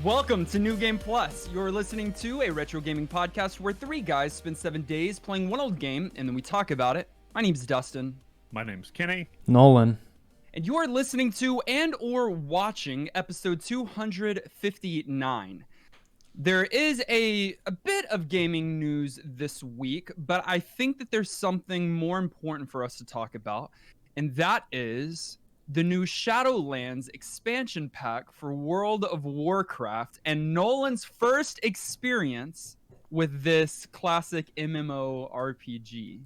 Welcome to New Game Plus. You're listening to a retro gaming podcast where three guys spend 7 days playing one old game and then we talk about it. My name's Dustin. My name's Kenny. Nolan. And you're listening to and or watching episode 259. There is a bit of gaming news this week, but I think that there's something more important for us to talk about, and that is the new Shadowlands expansion pack for World of Warcraft and Nolan's first experience with this classic MMO RPG.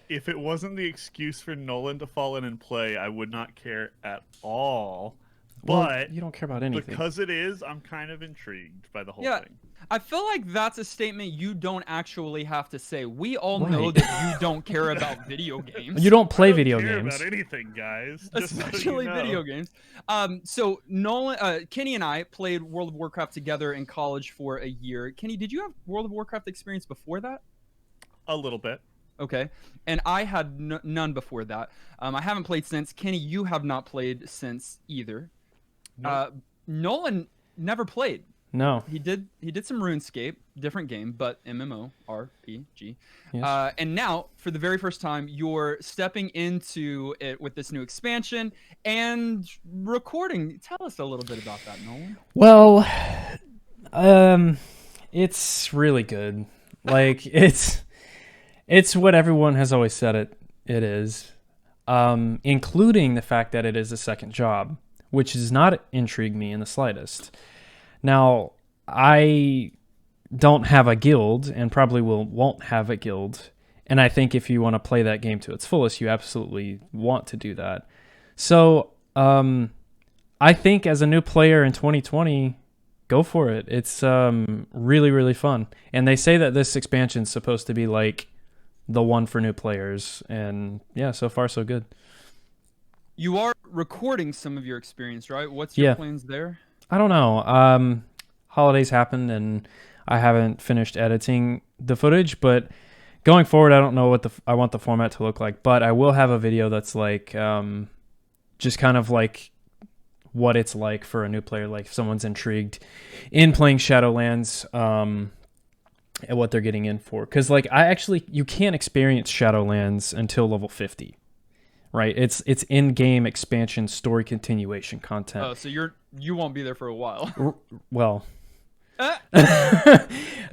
If it wasn't the excuse for Nolan to fall in and play, I would not care at all. Well, But you don't care about anything. because it is, I'm kind of intrigued by the whole thing. I feel like that's a statement you don't actually have to say. We all Right. know that you don't care about video games. You don't play I don't video care games. about anything, guys. Just so you Especially know. video games. So Kenny and I played World of Warcraft together in college for a year. Kenny, did you have World of Warcraft experience before that? A little bit. Okay. And I had none before that. I haven't played since. Kenny, you have not played since either. Nope. Nolan never played. No. He did some RuneScape, different game, but MMO RPG. Yes. And now, for the very first time, you're stepping into it with this new expansion and recording. Tell us a little bit about that, Nolan. Well, it's really good. Like it's what everyone has always said it is, including the fact that it is a second job, which does not intrigue me in the slightest. Now, I don't have a guild and probably won't have a guild. And I think if you want to play that game to its fullest, you absolutely want to do that. So, I think as a new player in 2020, go for it. It's really, really fun. And they say that this expansion is supposed to be like the one for new players. And yeah, so far so good. You are recording some of your experience, right? What's your plans there? I don't know. Holidays happened and I haven't finished editing the footage, but going forward, I don't know what I want the format to look like, but I will have a video that's like just kind of like what it's like for a new player, like if someone's intrigued in playing Shadowlands and what they're getting in for. Because like you can't experience Shadowlands until level 50. Right, it's in-game expansion, story continuation content. Oh, so you won't be there for a while. Well,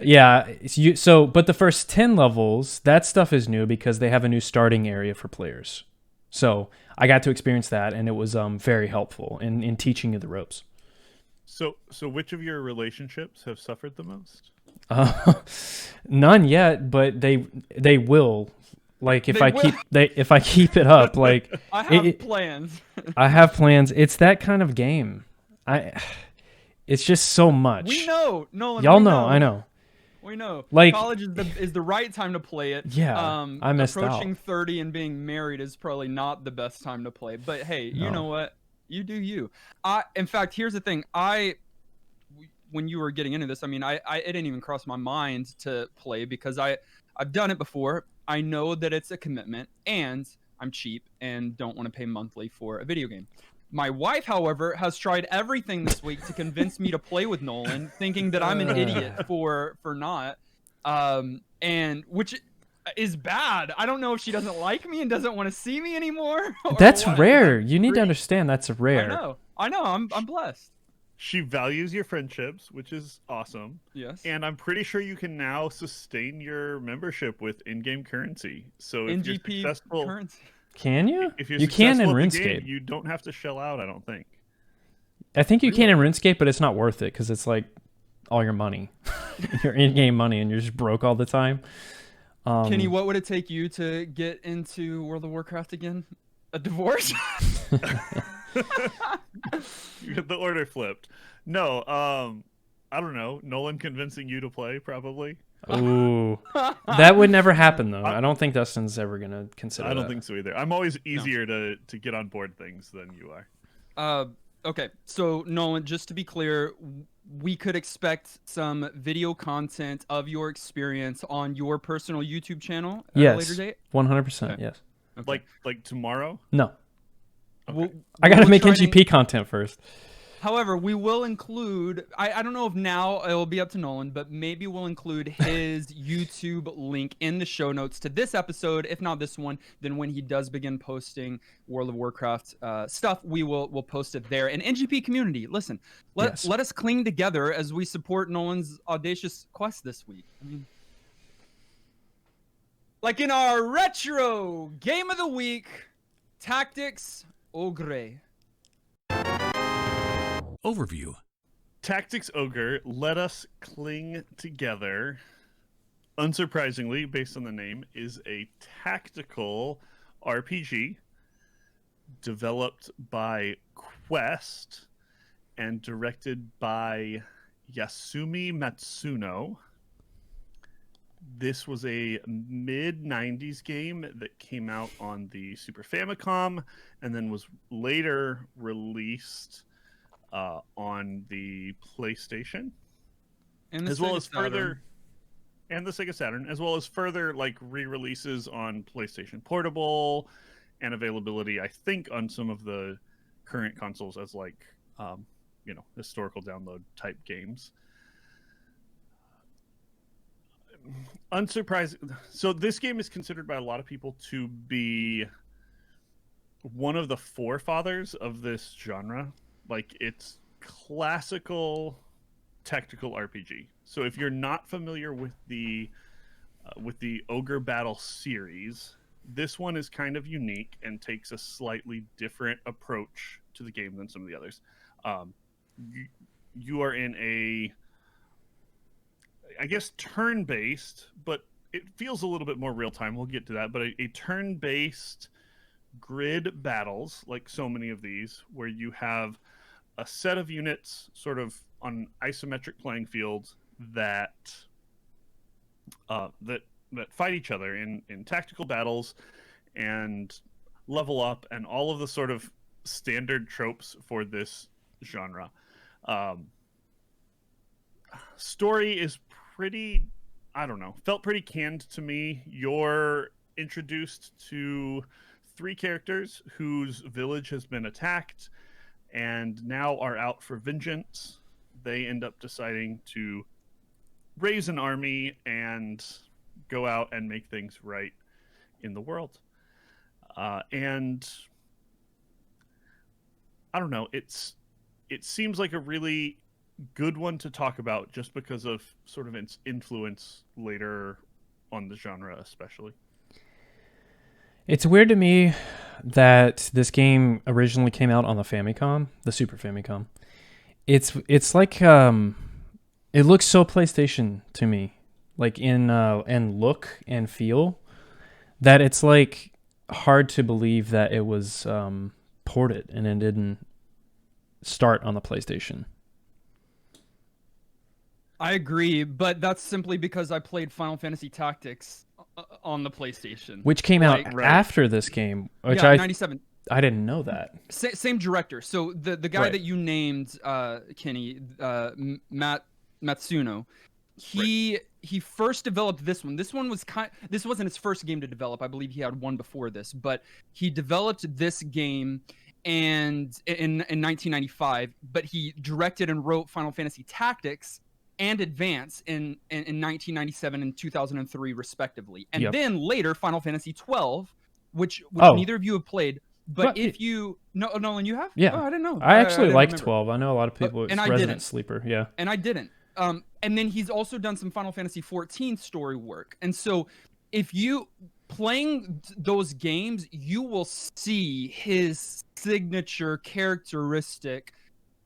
yeah. But the first 10 levels, that stuff is new because they have a new starting area for players. So I got to experience that, and it was very helpful in teaching you the ropes. So which of your relationships have suffered the most? None yet, but they will. Like if I keep it up, like I have plans. I have plans. It's that kind of game. It's just so much. We know, Nolan. Y'all know. I know. We know. Like college is the right time to play it. Yeah, I missed out. Approaching 30 and being married is probably not the best time to play. But hey, you know what? You do you. In fact, here's the thing. When you were getting into this, I mean, it didn't even cross my mind to play because I've done it before. I know that it's a commitment, and I'm cheap and don't want to pay monthly for a video game. My wife, however, has tried everything this week to convince me to play with Nolan, thinking that I'm an idiot for not, and which is bad. I don't know if she doesn't like me and doesn't want to see me anymore. That's rare. You need to understand that's rare. I know. I'm blessed. She values your friendships, which is awesome. Yes. And I'm pretty sure you can now sustain your membership with in-game currency. So if you're NGP successful, currency. Can you? If you're you can in successful at the RuneScape. game, you don't have to shell out, I don't think. I think you can in RuneScape, but it's not worth it because it's like all your money, your in-game money, and you're just broke all the time. Kenny, what would it take you to get into World of Warcraft again? A divorce? You get the order flipped. No, I don't know. Nolan convincing you to play, probably. Ooh, that would never happen though. I don't think Dustin's ever gonna consider. I don't think so either. I'm always easier to get on board things than you are. Okay, so Nolan, just to be clear, we could expect some video content of your experience on your personal YouTube channel at a later date? 100%, Okay. yes. Like tomorrow? No. Okay. I gotta we'll make try NGP content first. However, we will include, I don't know if now it will be up to Nolan, but maybe we'll include his YouTube link in the show notes to this episode. If not this one, then when he does begin posting World of Warcraft stuff, we'll post it there. And NGP community, listen, let us cling together as we support Nolan's audacious quest this week. I mean, like in our retro game of the week, Tactics Ogre. Overview. Tactics Ogre, Let Us Cling Together, unsurprisingly, based on the name, is a tactical RPG developed by Quest and directed by Yasumi Matsuno. This was a mid-90s game that came out on the Super Famicom and then was later released on the PlayStation, And the as well Sega as further, Saturn. and the Sega Saturn, as well as further like re-releases on PlayStation Portable and availability, I think, on some of the current consoles as like historical download type games. Unsurprising. So this game is considered by a lot of people to be one of the forefathers of this genre. Like, it's classical tactical RPG. So if you're not familiar with the Ogre Battle series, this one is kind of unique and takes a slightly different approach to the game than some of the others. You are in a, I guess, turn-based, but it feels a little bit more real-time. We'll get to that. But a turn-based grid battles, like so many of these, where you have a set of units sort of on isometric playing fields that fight each other in tactical battles and level up, and all of the sort of standard tropes for this genre. Story is pretty, I don't know, felt pretty canned to me. You're introduced to 3 characters whose village has been attacked and now are out for vengeance. They end up deciding to raise an army and go out and make things right in the world. And I don't know, it seems like a really good one to talk about just because of sort of its influence later on the genre, especially. It's weird to me that this game originally came out on the Famicom, the Super Famicom. It's like it looks so PlayStation to me, like in look and feel, that it's like hard to believe that it was ported and it didn't start on the PlayStation. I agree, but that's simply because I played Final Fantasy Tactics on the PlayStation, Which came out Right. after this game, which yeah, 97. I didn't know that. Same director. So the guy Right. that you named, Kenny, Matsuno, he first developed this one. This one was this wasn't his first game to develop. I believe he had one before this, but he developed this game and in 1995. But he directed and wrote Final Fantasy Tactics and Advance in 1997 and 2003 respectively, and Yep. then later Final Fantasy 12, which Oh. neither of you have played. But What? if you Nolan, you have? Yeah. Oh, I didn't know. I actually didn't liked remember. 12. I know a lot of people. It's and I Resident didn't. Sleeper. Yeah. And I didn't. And then he's also done some Final Fantasy 14 story work. And so if you playing those games, you will see his signature characteristic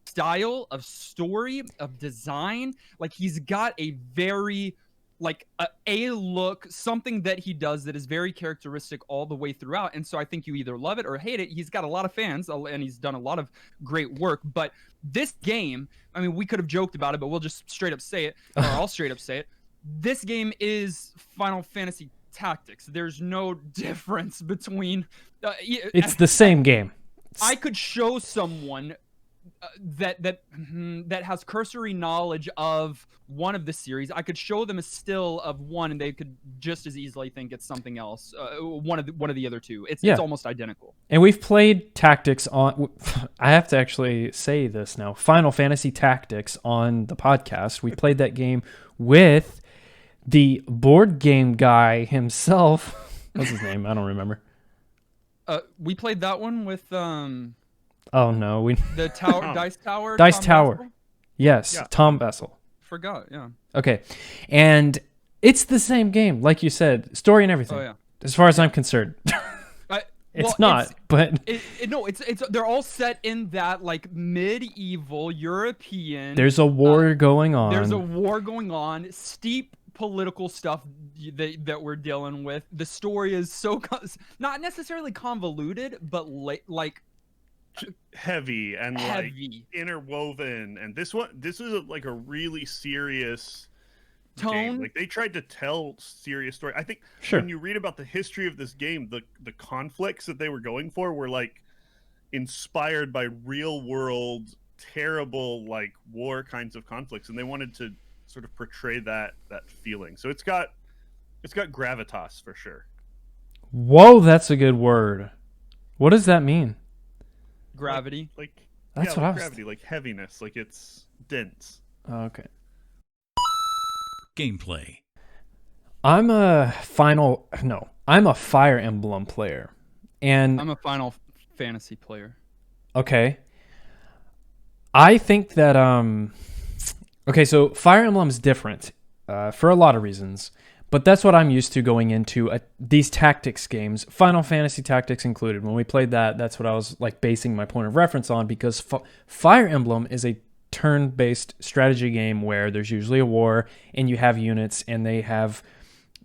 style of story, of design. Like, he's got a very like a look, something that he does that is very characteristic all the way throughout. And so I think you either love it or hate it. He's got a lot of fans and he's done a lot of great work. But this game, I mean, we could have joked about it, but we'll just straight up say it, or I'll straight up say it. This game is Final Fantasy Tactics. There's no difference between. It's the same game. I could show someone that has cursory knowledge of one of the series, I could show them a still of one, and they could just as easily think it's something else. One of the other two. It's almost identical. And we've played Tactics on. I have to actually say this now. Final Fantasy Tactics on the podcast. We played that game with the board game guy himself. What's his name? I don't remember. We played that one with Oh no, the tower Dice Tower. Dice Tom Tower. Vessel? Yes, Yeah. Tom Vessel. Forgot. Yeah. Okay, and it's the same game, like you said, story and everything. Oh yeah. As far as I'm concerned, it's not. But it's they're all set in that like medieval European. there's a war going on. There's a war going on. Steep political stuff that we're dealing with. The story is so not necessarily convoluted, but like heavy and like heavy interwoven. And this is like a really serious tone. game. Like they tried to tell serious story. I think Sure. when you read about the history of this game, the conflicts that they were going for were like inspired by real world terrible like war kinds of conflicts, and they wanted to sort of portray that feeling. So it's got gravitas for sure. Whoa, that's a good word. What does that mean? Gravity. Like That's yeah, what like I was. gravity, like heaviness, like it's dense. Oh, okay. Gameplay. I'm a Fire Emblem player. And I'm a Final Fantasy player. okay. I think that okay, so Fire Emblem's different for a lot of reasons, but that's what I'm used to going into these tactics games, Final Fantasy Tactics included. When we played that, that's what I was like basing my point of reference on, because Fire Emblem is a turn-based strategy game where there's usually a war and you have units and they have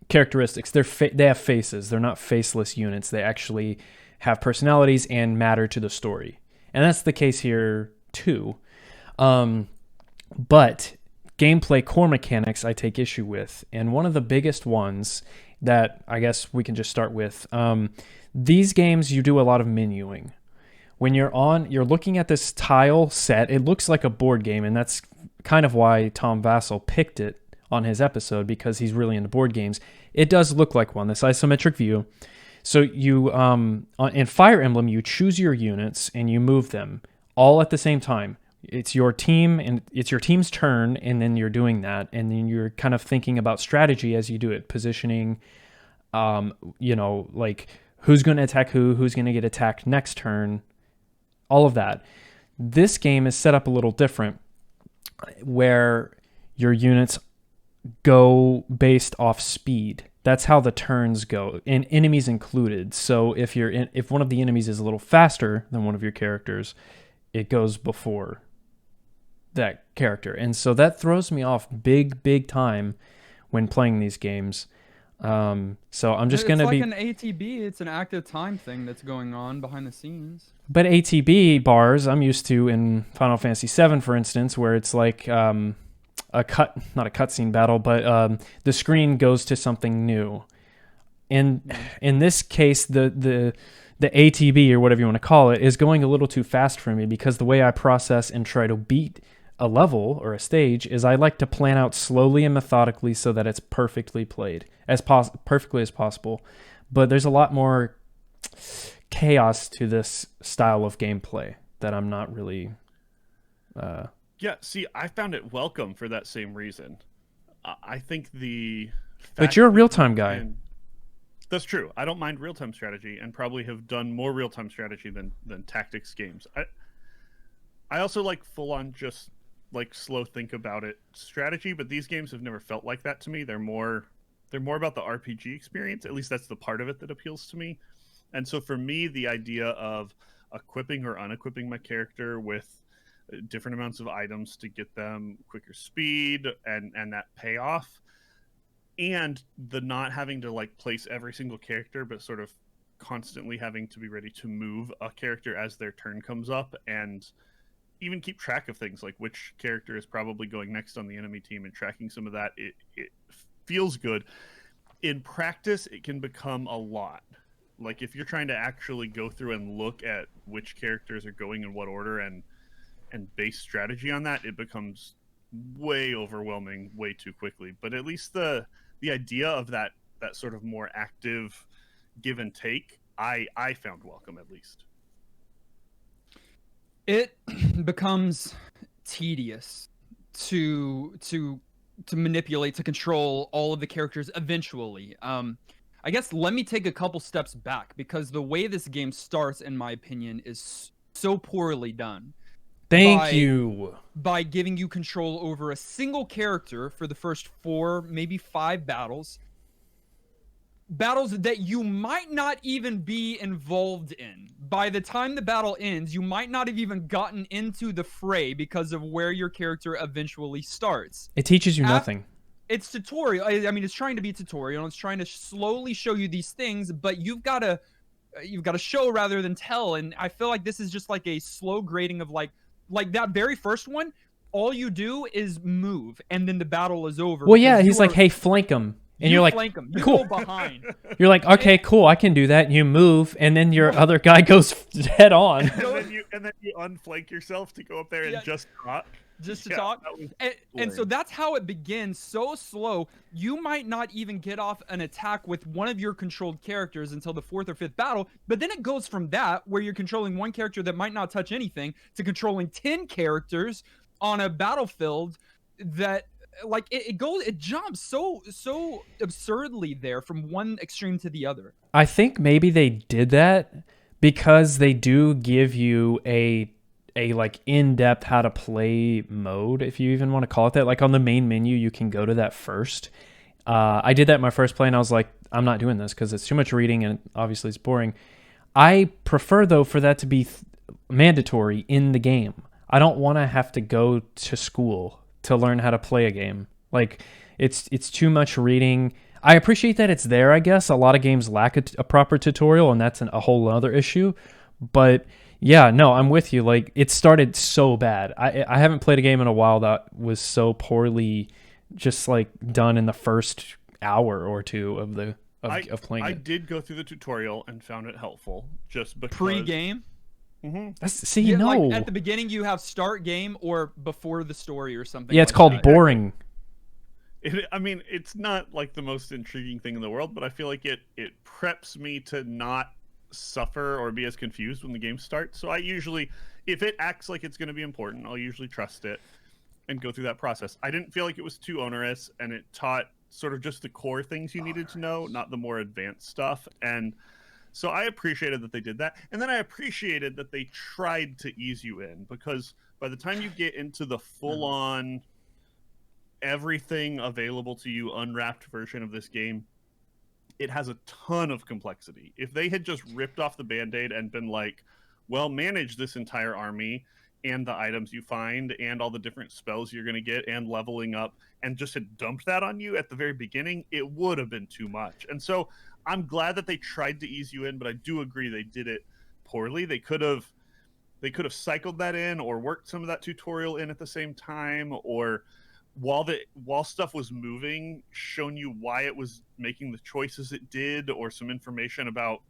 characteristics. They have faces. They're not faceless units. They actually have personalities and matter to the story. And that's the case here too. But gameplay core mechanics I take issue with. And one of the biggest ones that I guess we can just start with, these games, you do a lot of menuing. When you're looking at this tile set, it looks like a board game, and that's kind of why Tom Vassell picked it on his episode, because he's really into board games. It does look like one, this isometric view. So you, in Fire Emblem, you choose your units and you move them all at the same time. It's your team and it's your team's turn, and then you're doing that, and then you're kind of thinking about strategy as you do it, positioning, like who's going to attack who's going to get attacked next turn, all of that. This game is set up a little different, where your units go based off speed. That's how the turns go, and enemies included. So if one of the enemies is a little faster than one of your characters, it goes before that character. And so that throws me off big time when playing these games. So I'm just going to be... It's like an ATB. It's an active time thing that's going on behind the scenes. But ATB bars, I'm used to in Final Fantasy VII, for instance, where it's like not a cutscene battle, but the screen goes to something new. In this case, the ATB, or whatever you want to call it, is going a little too fast for me, because the way I process and try to beat a level or a stage is I like to plan out slowly and methodically so that it's perfectly played, perfectly as possible. But there's a lot more chaos to this style of gameplay that I'm not really... Yeah, see, I found it welcome for that same reason. I think the... But you're a real-time guy. That's true. I don't mind real-time strategy, and probably have done more real-time strategy than tactics games. I also like full-on just like slow think about it strategy, but these games have never felt like that to me. They're more about the RPG experience. At least that's the part of it that appeals to me. And so for me, the idea of equipping or unequipping my character with different amounts of items to get them quicker speed and that payoff, and the not having to like place every single character, but sort of constantly having to be ready to move a character as their turn comes up, and even keep track of things like which character is probably going next on the enemy team, and tracking some of that, it feels good. In practice, it can become a lot. Like if you're trying to actually go through and look at which characters are going in what order and and base strategy on that, it becomes way overwhelming way too quickly. But at least the idea of that sort of more active give and take, I found welcome, at least. It becomes tedious to manipulate, to control all of the characters eventually. I guess let me take a couple steps back, because the way this game starts, in my opinion, is so poorly done. Thank you. By giving you control over a single character for the first 4, maybe 5 battles that you might not even be involved in. By the time the battle ends, you might not have even gotten into the fray because of where your character eventually starts. It teaches you nothing. It's tutorial. I mean, it's trying to be tutorial, and it's trying to slowly show you these things, but you've got to show rather than tell. And I feel like this is just like a slow grading of like that very first one. All you do is move, and then the battle is over. Well, yeah, he's like, "Hey, flank him." And you're like, flank him. You cool. Go behind. You're like, okay, cool, I can do that. You move, and then your other guy goes head on. and then you unflank yourself to go up there and just talk. Just to talk. And so that's how it begins, so slow. You might not even get off an attack with one of your controlled characters until the 4th or 5th battle, but then it goes from that, where you're controlling one character that might not touch anything, to controlling 10 characters on a battlefield that, like, it jumps so absurdly there from one extreme to the other. I think maybe they did that because they do give you a like in-depth how to play mode, if you even want to call it that. Like on the main menu, you can go to that first. I did that in my first play, and I was like, I'm not doing this because it's too much reading and obviously it's boring. I prefer, though, for that to be mandatory in the game. I don't want to have to go to school to learn how to play a game. Like, it's too much reading. I appreciate that it's there, I guess. A lot of games lack a proper tutorial, and that's a whole other issue. But yeah, no, I'm with you. Like, it started so bad. I haven't played a game in a while that was so poorly just like done in the first hour or two of playing it. I did go through the tutorial and found it helpful, just because Pre-game. Mm-hmm. No. Like at the beginning, you have start game or before the story or something. Yeah, it's called boring. I mean, it's not like the most intriguing thing in the world, but I feel like it preps me to not suffer or be as confused when the game starts. So I usually, if it acts like it's going to be important, I'll usually trust it and go through that process. I didn't feel like it was too onerous, and it taught sort of just the core things you needed to know, not the more advanced stuff. And so I appreciated that they did that. And then I appreciated that they tried to ease you in, because by the time you get into the full-on everything available to you unwrapped version of this game, it has a ton of complexity. If they had just ripped off the Band-Aid and been like, well, manage this entire army and the items you find and all the different spells you're going to get and leveling up, and just had dumped that on you at the very beginning, it would have been too much. And so I'm glad that they tried to ease you in, but I do agree they did it poorly. They could have cycled that in, or worked some of that tutorial in at the same time, or while stuff was moving, shown you why it was making the choices it did, or some information about,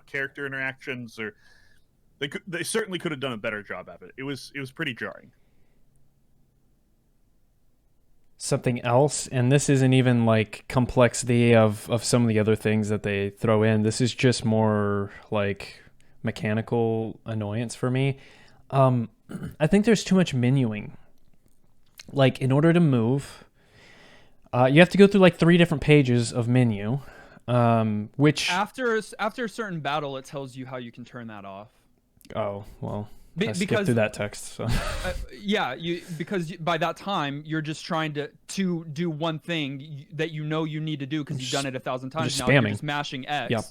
character interactions, or they certainly could have done a better job of it. It was pretty jarring. Something else, and this isn't even like complexity of some of the other things that they throw in. This is just more like mechanical annoyance for me. I think there's too much menuing. Like, in order to move, you have to go through like 3 different pages of menu, which after a certain battle, it tells you how you can turn that off. Oh, well, I skipped through that text. So. Because by that time you're just trying to do one thing that you need to do because you've done it 1,000 times now. You're just mashing X. Yep.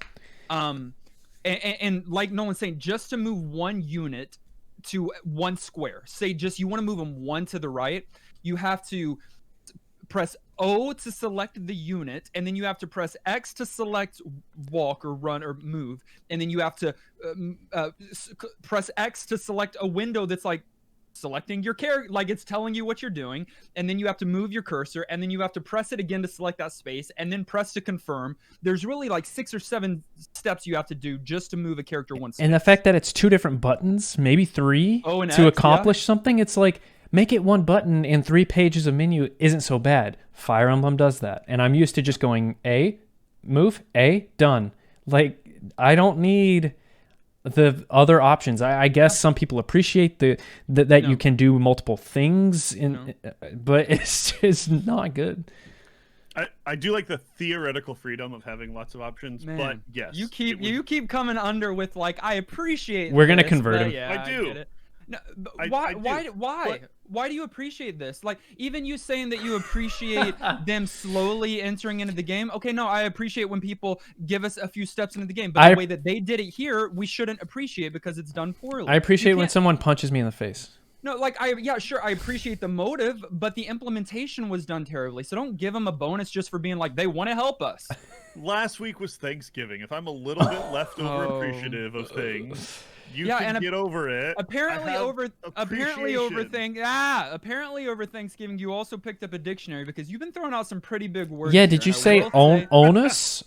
And like Nolan's saying, just to move one unit to one square, say just you want to move them one to the right, you have to press O to select the unit, and then you have to press X to select walk or run or move, and then you have to press X to select a window that's like selecting your character, like it's telling you what you're doing, and then you have to move your cursor, and then you have to press it again to select that space, and then press to confirm. There's really like 6 or 7 steps you have to do just to move a character one space. And the fact that it's 2 different buttons, maybe 3, O and to X, accomplish something, it's like, make it 1 button and 3 pages of menu isn't so bad. Fire Emblem does that. And I'm used to just going A, move, A, done. Like, I don't need the other options. I guess some people appreciate that you can do multiple things, but it's just not good. I do like the theoretical freedom of having lots of options, Man, but yes, you keep coming under with like, I appreciate. We're gonna this, convert but him. Yeah, I do. get it. No, but I why? do. Why do you appreciate this? Like, even you saying that you appreciate them slowly entering into the game. Okay, no, I appreciate when people give us a few steps into the game, but the way that they did it here, we shouldn't appreciate because it's done poorly. I appreciate when someone punches me in the face. No, like, yeah, sure, I appreciate the motive, but the implementation was done terribly. So don't give them a bonus just for being like, they want to help us. Last week was Thanksgiving. If I'm a little bit leftover appreciative of things, you can get over it. Apparently over Thanksgiving, you also picked up a dictionary because you've been throwing out some pretty big words. Yeah, did you say onus?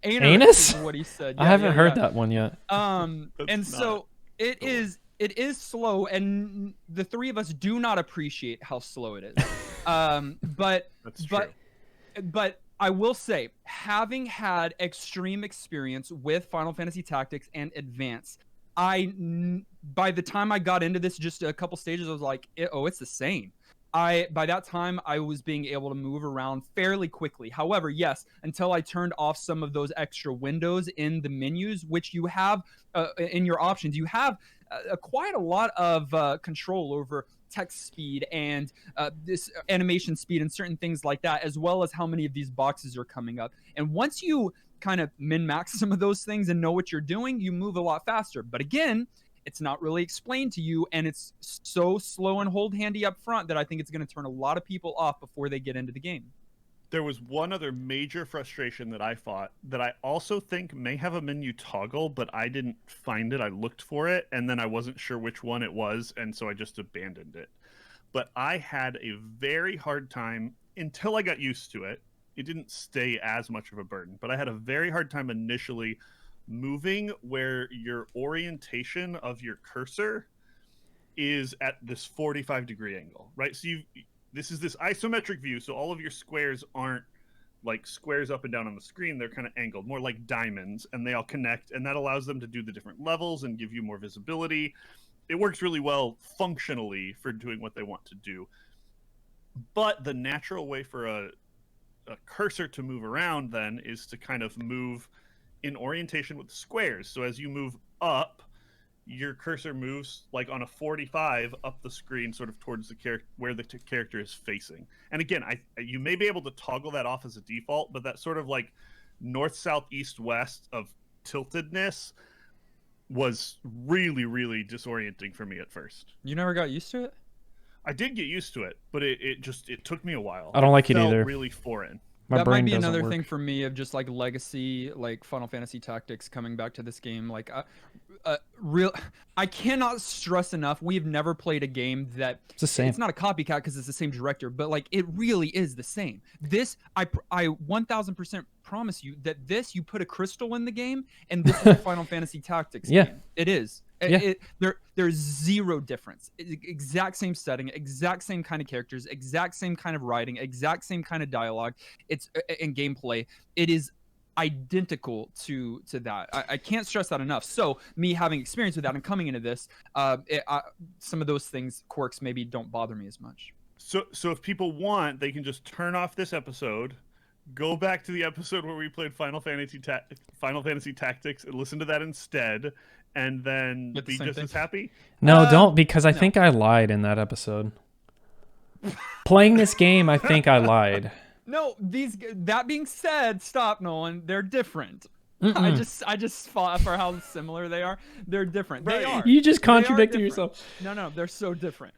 Anus is what he said. Yeah, I haven't heard that one yet. And so it is slow, and the 3 of us do not appreciate how slow it is. But I will say, having had extreme experience with Final Fantasy Tactics and Advance, by the time I got into this, just a couple stages, I was like, it's the same. By that time, I was being able to move around fairly quickly. However, yes, until I turned off some of those extra windows in the menus, which you have in your options, you have quite a lot of control over text speed and this animation speed and certain things like that, as well as how many of these boxes are coming up. And once you kind of min-max some of those things and know what you're doing, you move a lot faster. But again, it's not really explained to you, and it's so slow and hold handy up front that I think it's going to turn a lot of people off before they get into the game. There was one other major frustration that I fought that I also think may have a menu toggle, but I didn't find it. I looked for it, and then I wasn't sure which one it was, and so I just abandoned it. But I had a very hard time until I got used to it. It didn't stay as much of a burden, but I had a very hard time initially moving where your orientation of your cursor is at this 45-degree angle, right? So this is this isometric view, so all of your squares aren't like squares up and down on the screen. They're kind of angled, more like diamonds, and they all connect, and that allows them to do the different levels and give you more visibility. It works really well functionally for doing what they want to do. But the natural way for a cursor to move around then is to kind of move in orientation with the squares. So as you move up, your cursor moves like on a 45 up the screen, sort of towards the character where the character is facing. And again, you may be able to toggle that off as a default, but that sort of like north, south, east, west of tiltedness was really, really disorienting for me at first. You never got used to it? I did get used to it, but it took me a while. I don't like it felt either. Really foreign. That might be another thing for me of just like legacy, like Final Fantasy Tactics coming back to this game. Like, I cannot stress enough. We've never played a game that it's the same. It's not a copycat because it's the same director, but like it really is the same. This, I 1000% promise you that this, you put a crystal in the game, and this is a Final Fantasy Tactics game. It is. Yeah. There's zero difference. Exact same setting, exact same kind of characters, exact same kind of writing, exact same kind of dialogue. It's in gameplay. It is identical to that. I can't stress that enough. So me having experience with that and coming into this, some of those things, quirks, maybe don't bother me as much. So if people want, they can just turn off this episode, go back to the episode where we played Final Fantasy Tactics, and listen to that instead. And then be just as happy? No, don't, because I think I lied in that episode. Playing this game, I think I lied. No, that being said, stop, Nolan. They're different. I just fought for how similar they are. They're different. Right. They are. You just contradicted yourself. No, they're so different.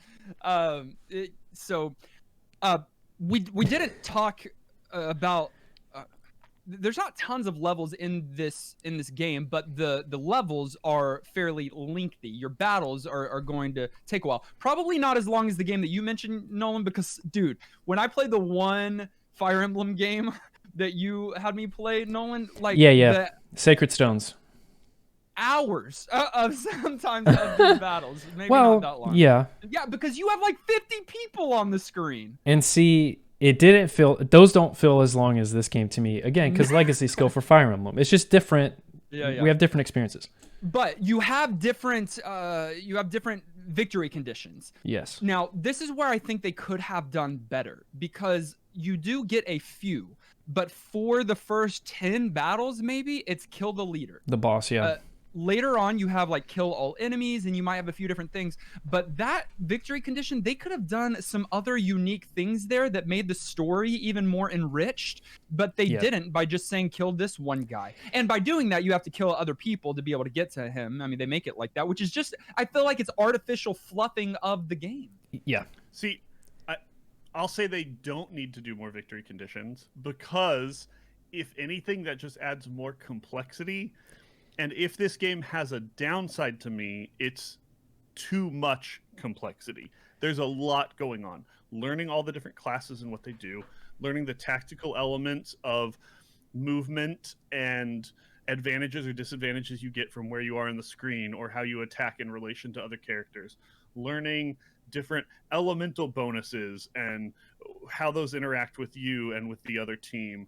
We didn't talk about there's not tons of levels in this game, but the levels are fairly lengthy. Your battles are going to take a while. Probably not as long as the game that you mentioned, Nolan, because dude, when I played the one Fire Emblem game that you had me play, Nolan, like Yeah. Sacred Stones. hours of sometimes of these battles. Maybe Well, not that long. yeah. Yeah, because you have like 50 people on the screen. And see, it didn't feel, those don't feel as long as this game to me. Again, because legacy skill for Fire Emblem. It's just different. Yeah. We have different experiences. But you have different victory conditions. Yes. Now, this is where I think they could have done better, because you do get a few, but for the first 10 battles, maybe it's kill the leader. The boss, yeah. Later on, you have like kill all enemies, and you might have a few different things. But that victory condition, they could have done some other unique things there that made the story even more enriched. But they didn't, by just saying kill this one guy. And by doing that, you have to kill other people to be able to get to him. I mean, they make it like that, which is just, I feel like it's artificial fluffing of the game. Yeah. See, I'll say they don't need to do more victory conditions, because if anything, that just adds more complexity. And if this game has a downside to me, it's too much complexity. There's a lot going on. Learning all the different classes and what they do, learning the tactical elements of movement and advantages or disadvantages you get from where you are in the screen, or how you attack in relation to other characters, learning different elemental bonuses and how those interact with you and with the other team.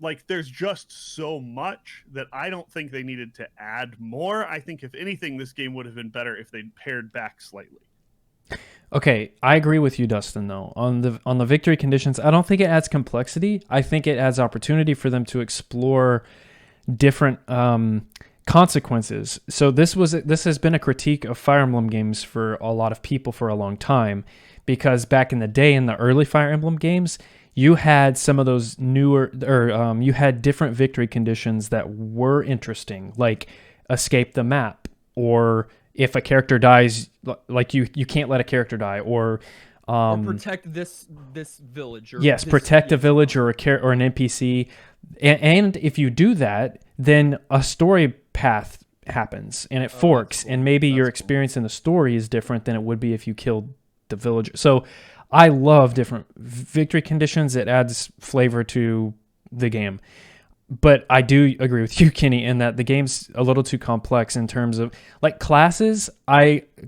Like, there's just so much that I don't think they needed to add more. I think, if anything, this game would have been better if they'd pared back slightly. Okay, I agree with you, Dustin, though. On the victory conditions, I don't think it adds complexity. I think it adds opportunity for them to explore different consequences. So this has been a critique of Fire Emblem games for a lot of people for a long time, because back in the day, in the early Fire Emblem games, you had some of those newer, or you had different victory conditions that were interesting, like escape the map, or if a character dies, like you can't let a character die, or protect this village. Or yes, protect a village or or an NPC, and if you do that, then a story path happens and it forks, cool. And maybe your experience in the story is different than it would be if you killed the villager. So I love different victory conditions. It adds flavor to the game. But I do agree with you, Kenny, in that the game's a little too complex in terms of, like, classes.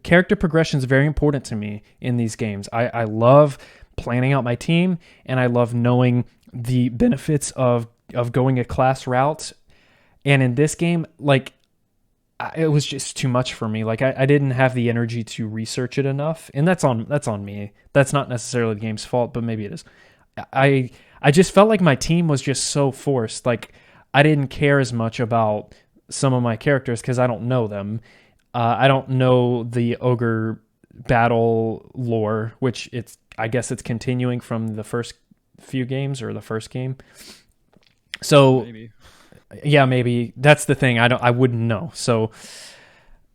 Character progression is very important to me in these games. I love planning out my team, and I love knowing the benefits of going a class route. And in this game, like, it was just too much for me. Like, I didn't have the energy to research it enough, and that's on me. That's not necessarily the game's fault, but maybe it is. I just felt like my team was just so forced. Like, I didn't care as much about some of my characters because I don't know them. I don't know the ogre battle lore, which I guess it's continuing from the first few games or the first game. So maybe. Yeah, maybe that's the thing. I wouldn't know. So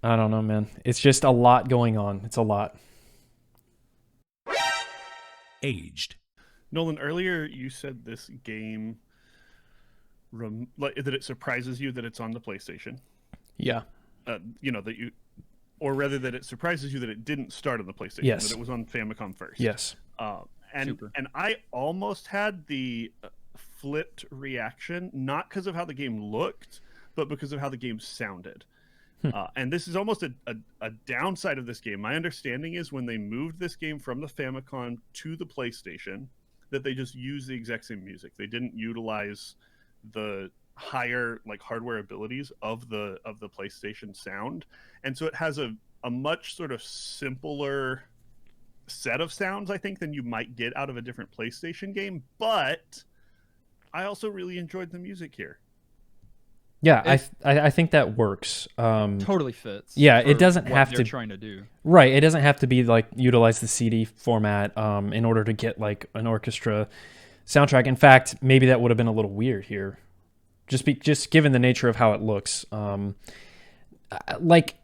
I don't know, man. It's just a lot going on. It's a lot. Aged. Nolan, earlier you said this game that it surprises you that it's on the PlayStation. Yeah. That it surprises you that it didn't start on the PlayStation. Yes. That it was on Famicom first. Yes. And I almost had the flipped reaction, not because of how the game looked, but because of how the game sounded. And this is almost a downside of this game. My understanding is when they moved this game from the Famicom to the PlayStation, that they just used the exact same music. They didn't utilize the higher, like, hardware abilities of the PlayStation sound, and so it has a much sort of simpler set of sounds, I think, than you might get out of a different PlayStation game. But I also really enjoyed the music here. Yeah, I think that works. Totally fits. Yeah, it doesn't have to trying to do. Right, it doesn't have to be like utilize the CD format in order to get like an orchestra soundtrack. In fact, maybe that would have been a little weird here, just given the nature of how it looks. Like,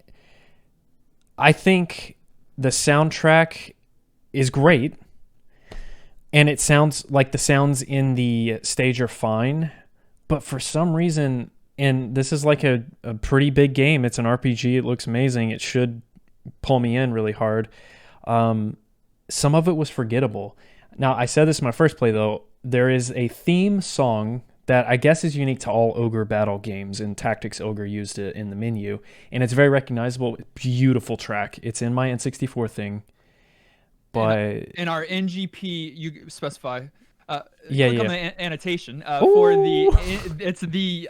I think the soundtrack is great. and it sounds like the sounds in the stage are fine, but for some reason, and this is like a pretty big game. It's an RPG. It looks amazing. It should pull me in really hard. Some of it was forgettable. Now, I said this in my first play, though. There is a theme song that I guess is unique to all Ogre Battle games, and Tactics Ogre used it in the menu, and it's very recognizable. Beautiful track. It's in my N64 thing. But in our NGP, you specify. Yeah, click yeah. on the annotation Ooh. for the. It's the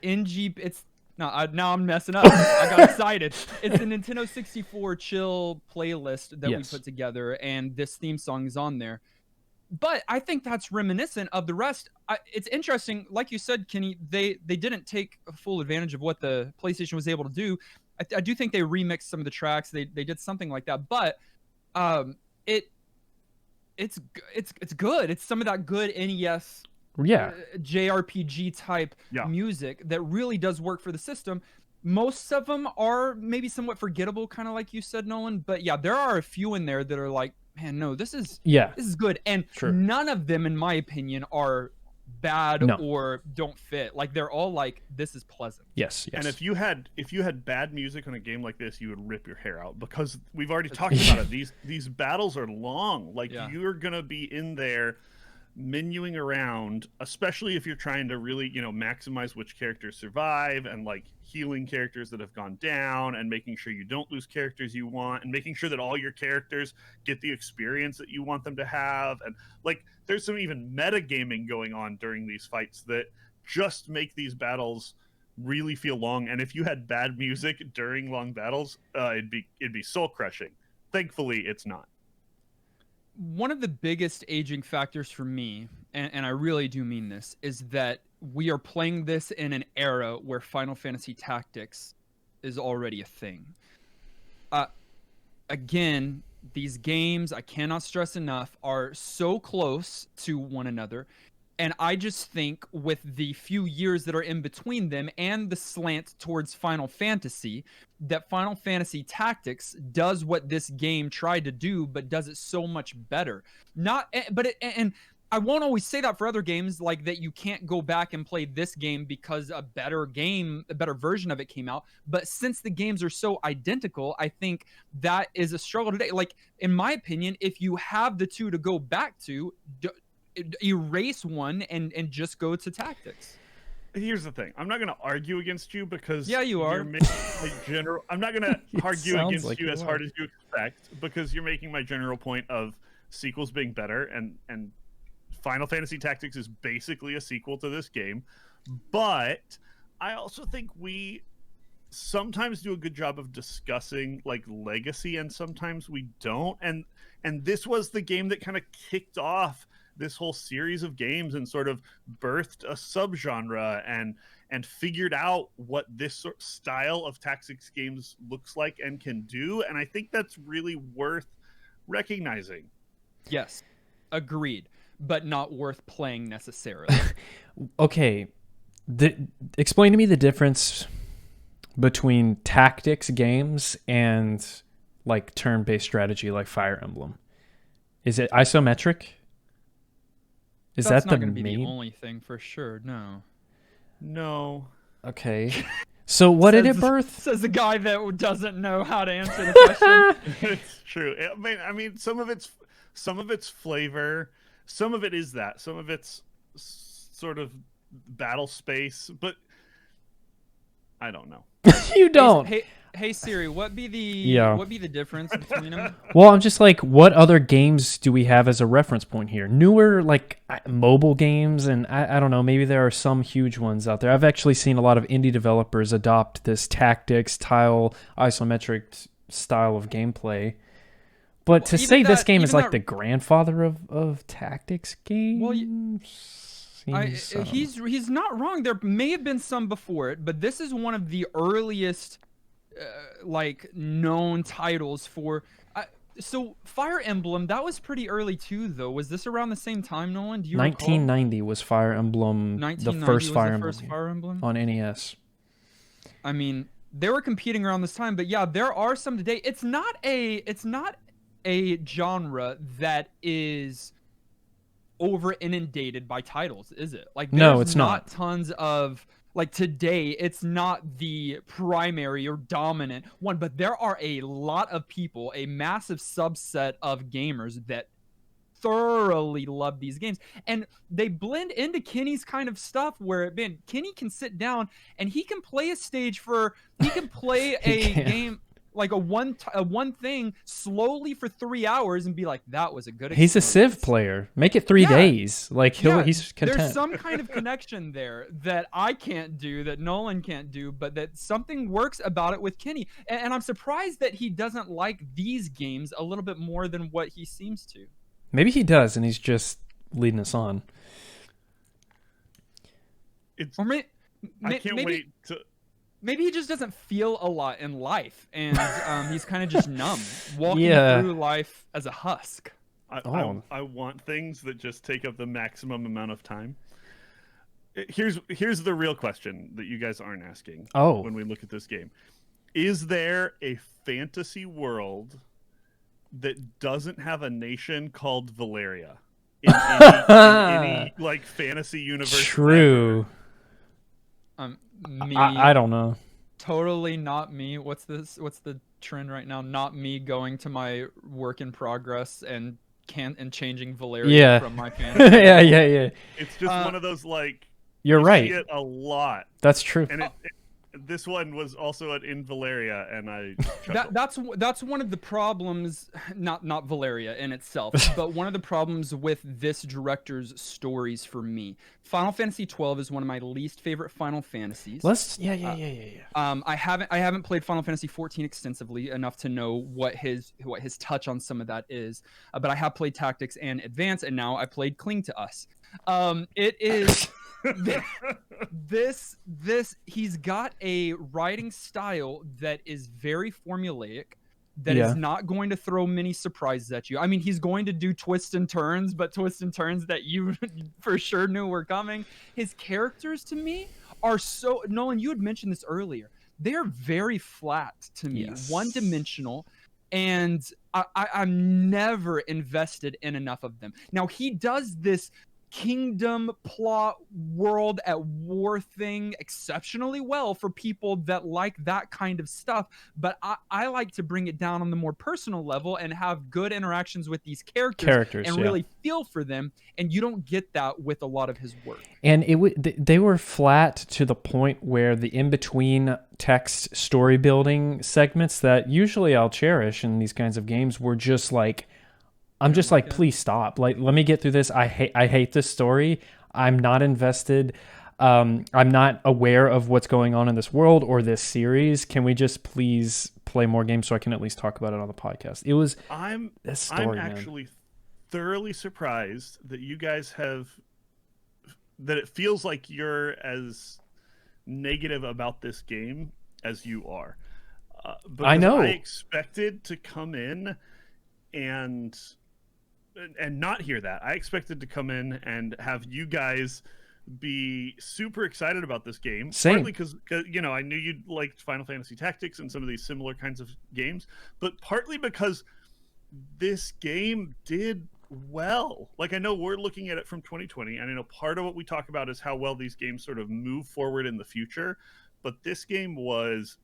NG. It's no. Now I'm messing up. I got excited. It's the Nintendo 64 chill playlist that Yes. we put together, and this theme song is on there. But I think that's reminiscent of the rest. It's interesting, like you said, Kenny. They didn't take full advantage of what the PlayStation was able to do. I do think they remixed some of the tracks. They did something like that, but it's good. It's some of that good NES yeah, JRPG type Yeah. music that really does work for the system. Most of them are maybe somewhat forgettable, kind of like you said, Nolan. But yeah, there are a few in there that are like, man, no, this is good. And Sure. none of them, in my opinion, are bad No. or don't fit. Like they're all like, this is pleasant. yes. And if you had bad music on a game like this, you would rip your hair out, because we've already talked about it. These battles are long. Like Yeah. you're gonna be in there menuing around, especially if you're trying to really, maximize which characters survive, and like healing characters that have gone down, and making sure you don't lose characters you want, and making sure that all your characters get the experience that you want them to have. And like there's some even metagaming going on during these fights that just make these battles really feel long. And if you had bad music during long battles, it'd be soul crushing. Thankfully, it's not. One of the biggest aging factors for me, and I really do mean this, is that we are playing this in an era where Final Fantasy Tactics is already a thing. Again, these games, I cannot stress enough, are so close to one another. And I just think with the few years that are in between them and the slant towards Final Fantasy, that Final Fantasy Tactics does what this game tried to do, but does it so much better. And I won't always say that for other games, like that you can't go back and play this game because a better version of it came out. But since the games are so identical, I think that is a struggle today. Like, in my opinion, if you have the two to go back to, erase one and just go to Tactics. Here's the thing. I'm not going to argue against you, because Yeah, you are. you're making my general. I'm not going to argue sounds against like you you as are. hard as you expect, because you're making my general point of sequels being better, and Final Fantasy Tactics is basically a sequel to this game. But I also think we sometimes do a good job of discussing like legacy, and sometimes we don't. And this was the game that kind of kicked off this whole series of games and sort of birthed a subgenre and figured out what this style of tactics games looks like and can do. And I think that's really worth recognizing. Yes, agreed, but not worth playing necessarily. Okay, explain to me the difference between tactics games and like turn-based strategy like Fire Emblem. Is it isometric? Is That's that not the going to be main? the only thing for sure. No. Okay. So what did it Says- birth? Says the guy that doesn't know how to answer the question. It's true. I mean, some of it's flavor, some of it is that, some of it's sort of battle space, but I don't know. You don't. Hey Siri, what be the difference between them? Well, I'm just like, what other games do we have as a reference point here? Newer, like mobile games, and I don't know, maybe there are some huge ones out there. I've actually seen a lot of indie developers adopt this tactics, tile, isometric style of gameplay. But to Even say this that- game is even like that- the grandfather of tactics games, Well, seems, I don't know. he's not wrong. There may have been some before it, but this is one of the earliest like known titles for. So Fire Emblem, that was pretty early too, though. Was this around the same time, Nolan? Do you recall? 1990 was Fire Emblem, the 1990 first was Fire the Emblem first game Fire Emblem. on NES. I mean, they were competing around this time, but yeah, there are some today. It's not a genre that is over inundated by titles, is it? Like, No, there's it's not. tons of, like, today it's not the primary or dominant one, but there are a lot of people, a massive subset of gamers that thoroughly love these games, and they blend into Kenny's kind of stuff where, man, Kenny can sit down and he can play he can play He a can. game like a one thing slowly for 3 hours and be like, that was a good He's a experience. Civ player. Make it 3 Yeah. days. Like Yeah, he's content. there's some kind of connection there that I can't do, that Nolan can't do, but that something works about it with Kenny. And I'm surprised that he doesn't like these games a little bit more than what he seems to. Maybe he does, and he's just leading us on. It's Or I can't maybe, wait to. maybe he just doesn't feel a lot in life, and he's kind of just numb, walking Yeah. through life as a husk. Oh. I want things that just take up the maximum amount of time. Here's the real question that you guys aren't asking Oh. when we look at this game. Is there a fantasy world that doesn't have a nation called Valeria in any like fantasy universe? True. Me, I don't know. totally not me. What's the trend right now? Not me going to my work in progress and changing Valeria Yeah. from my fantasy. yeah. It's just one of those like You're you right. see it a lot, That's true. and this one was also in Valeria, and I chuckled. That's one of the problems, not Valeria in itself, but one of the problems with this director's stories for me. Final Fantasy 12 is one of my least favorite Final Fantasies. Yeah. I haven't played Final Fantasy 14 extensively enough to know what his touch on some of that is, but I have played Tactics and Advance, and now I played Cling to Us. It is this he's got a writing style that is very formulaic, that Yeah. is not going to throw many surprises at you. I mean, he's going to do twists and turns, but twists and turns that you for sure knew were coming. His characters, to me, are so... Nolan, you had mentioned this earlier. They're very flat to me, Yes. one-dimensional, and I'm never invested in enough of them. Now, he does this kingdom plot world at war thing exceptionally well for people that like that kind of stuff, but I like to bring it down on the more personal level and have good interactions with these characters and yeah. really feel for them, and you don't get that with a lot of his work. And they were flat to the point where the in-between text story building segments that usually I'll cherish in these kinds of games were just like, I'm just like, please stop. Like, let me get through this. I hate this story. I'm not invested. I'm not aware of what's going on in this world or this series. Can we just please play more games so I can at least talk about it on the podcast? It was this story, I'm man. actually thoroughly surprised that you guys that it feels like you're as negative about this game as you are. I know. I expected to come in and not hear that. I expected to come in and have you guys be super excited about this game. Same. Partly because I knew you liked Final Fantasy Tactics and some of these similar kinds of games, but partly because this game did well. Like, I know we're looking at it from 2020, and I know part of what we talk about is how well these games sort of move forward in the future, but this game was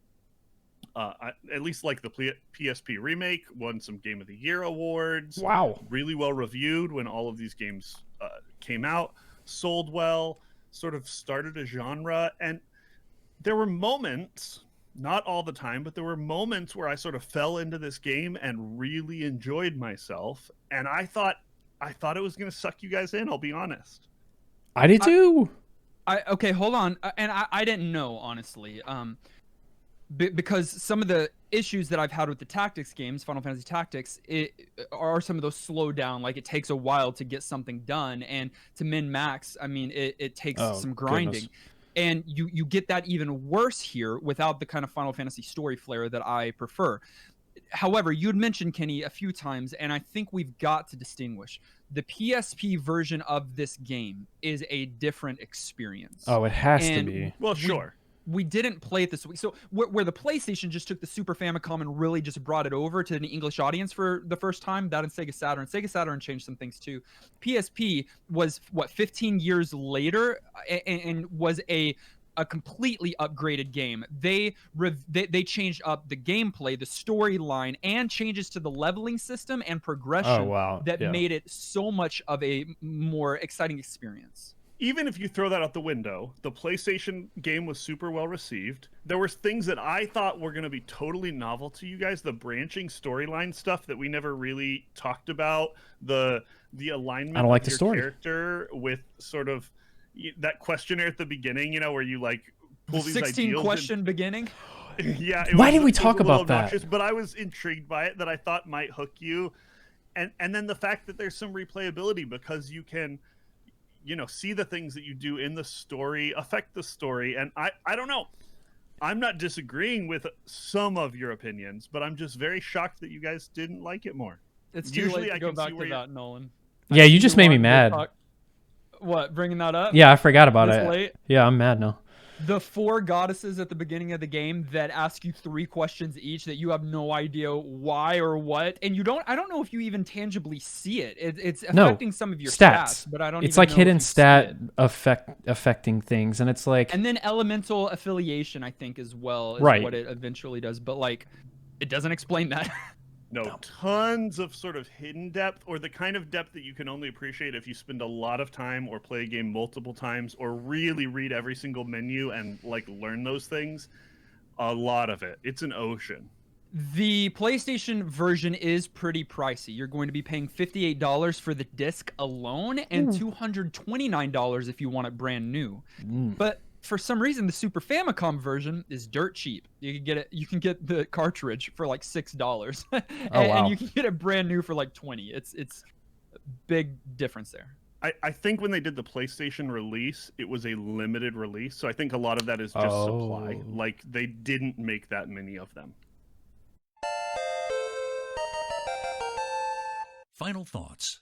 at least like the PSP remake, won some Game of the Year awards. Wow. Really well reviewed when all of these games came out, sold well, sort of started a genre. And there were moments, not all the time, but there were moments where I sort of fell into this game and really enjoyed myself. And I thought it was going to suck you guys in, I'll be honest. I did too. Okay, hold on. And I didn't know, honestly. Because some of the issues that I've had with the Tactics games, Final Fantasy Tactics, are some of those slow down. Like, it takes a while to get something done, and to min-max, I mean, it takes some grinding. Goodness. And you get that even worse here without the kind of Final Fantasy story flair that I prefer. However, you had mentioned, Kenny, a few times, and I think we've got to distinguish. The PSP version of this game is a different experience. Oh, it has to And be. Well, sure. we didn't play it this week. So where the PlayStation just took the Super Famicom and really just brought it over to an English audience for the first time, that and Sega Saturn. Sega Saturn changed some things too. PSP was 15 years later, and was a completely upgraded game. They changed up the gameplay, the storyline, and changes to the leveling system and progression. Oh, wow. That Yeah. made it so much of a more exciting experience. Even if you throw that out the window, the PlayStation game was super well received. There were things that I thought were going to be totally novel to you guys. The branching storyline stuff that we never really talked about. The alignment I don't like of the your story. character with sort of that questionnaire at the beginning, you know, where you like pull these 16 ideals question beginning. yeah. Why did we it was talk a little about that? obnoxious, but I was intrigued by it, that I thought might hook you. And then the fact that there's some replayability, because you can, you know, see the things that you do in the story affect the story. And I don't know. I'm not disagreeing with some of your opinions, but I'm just very shocked that you guys didn't like it more. It's too Usually late to I go can see back to where that, Nolan. Yeah, you just made me wanted to mad. talk- What, bringing that up? Yeah, I forgot about This it. late? Yeah, I'm mad now. The 4 goddesses at the beginning of the game that ask you 3 questions each that you have no idea why or what, and I don't know if you even tangibly see it. It's No, affecting some of your stats. but I don't. It's even like know hidden if you see stat it. affecting things, and it's like And then elemental affiliation, I think, as well, is Right. what it eventually does. But like, it doesn't explain that. No, tons of sort of hidden depth, or the kind of depth that you can only appreciate if you spend a lot of time or play a game multiple times or really read every single menu and like learn those things. A lot of it. It's an ocean. The PlayStation version is pretty pricey. You're going to be paying $58 for the disc alone, and $229 if you want it brand new. But for some reason, the Super Famicom version is dirt cheap. You can get it. You can get the cartridge for like $6, and, wow. and you can get it brand new for like $20. It's a big difference there. I think when they did the PlayStation release, it was a limited release. So I think a lot of that is just supply. Oh. Like, they didn't make that many of them. Final thoughts.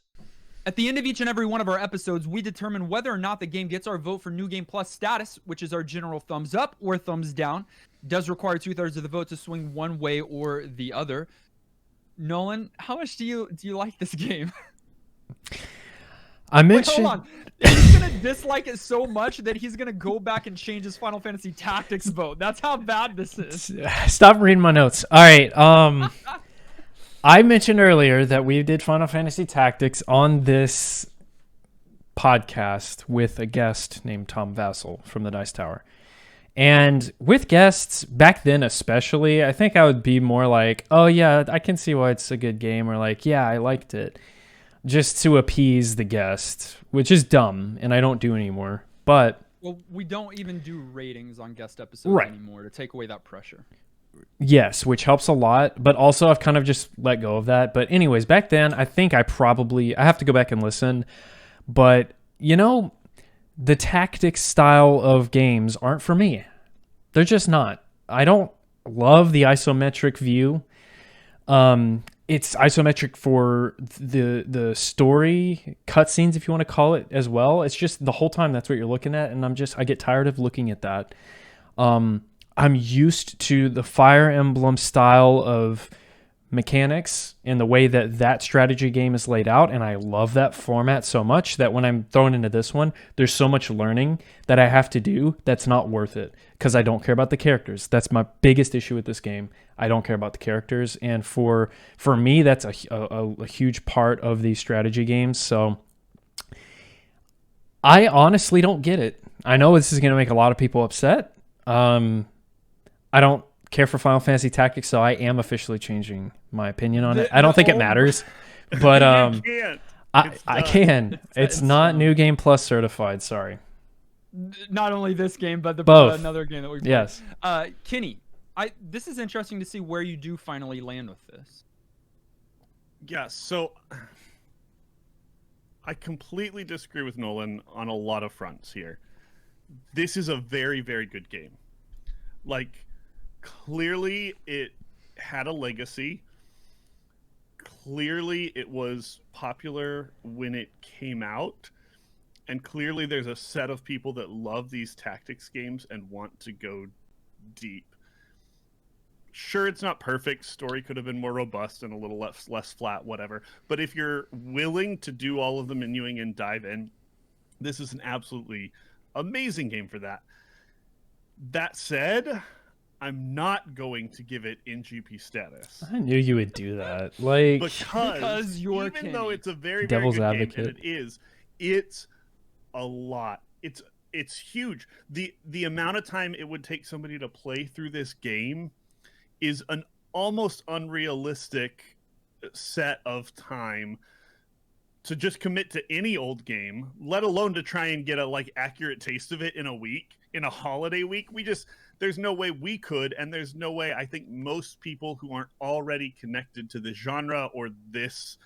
At the end of each and every one of our episodes, we determine whether or not the game gets our vote for New Game Plus status, which is our general thumbs up or thumbs down. It does require 2/3 of the vote to swing one way or the other. Nolan, how much do you like this game? I Wait, mentioned. hold on. He's gonna dislike it so much that he's gonna go back and change his Final Fantasy Tactics vote. That's how bad this is. Stop reading my notes. All right. I mentioned earlier that we did Final Fantasy Tactics on this podcast with a guest named Tom Vassell from the Dice Tower. And with guests, back then especially, I think I would be more like, oh yeah, I can see why it's a good game, or like, yeah, I liked it, just to appease the guest, which is dumb, and I don't do anymore. But Well, we don't even do ratings on guest episodes Right. anymore to take away that pressure. yes, which helps a lot, but also I've kind of just let go of that. But anyways, back then, I think I have to go back and listen, but you know, the tactics style of games aren't for me. They're just not. I don't love the isometric view. It's isometric for the story cutscenes, if you want to call it, as well. It's just the whole time that's what you're looking at, and I get tired of looking at that. I'm used to the Fire Emblem style of mechanics and the way that strategy game is laid out, and I love that format so much that when I'm thrown into this one, there's so much learning that I have to do that's not worth it, because I don't care about the characters. That's my biggest issue with this game. I don't care about the characters, and for me, that's a huge part of these strategy games. So I honestly don't get it. I know this is going to make a lot of people upset. I don't care for Final Fantasy Tactics, so I am officially changing my opinion on it. I don't think it matters, but You can't. I can. It's It's not done. New Game Plus certified. Sorry. Not only this game, but Both. another game that we played. Yes. Kenny, this is interesting to see where you do finally land with this. Yeah, so I completely disagree with Nolan on a lot of fronts here. This is a very, very good game. Like, clearly it had a legacy. Clearly it was popular when it came out. And clearly there's a set of people that love these tactics games and want to go deep. Sure, it's not perfect. Story could have been more robust and a little less flat, whatever. But if you're willing to do all of the menuing and dive in, this is an absolutely amazing game for that. That said, I'm not going to give it NGP status. I knew you would do that. Like, Because you're even though it's a very, Devil's very good advocate. game, and it's a lot. It's huge. The amount of time it would take somebody to play through this game is an almost unrealistic set of time to just commit to any old game, let alone to try and get a like accurate taste of it in a week, in a holiday week. There's no way we could, and there's no way I think most people who aren't already connected to this genre or this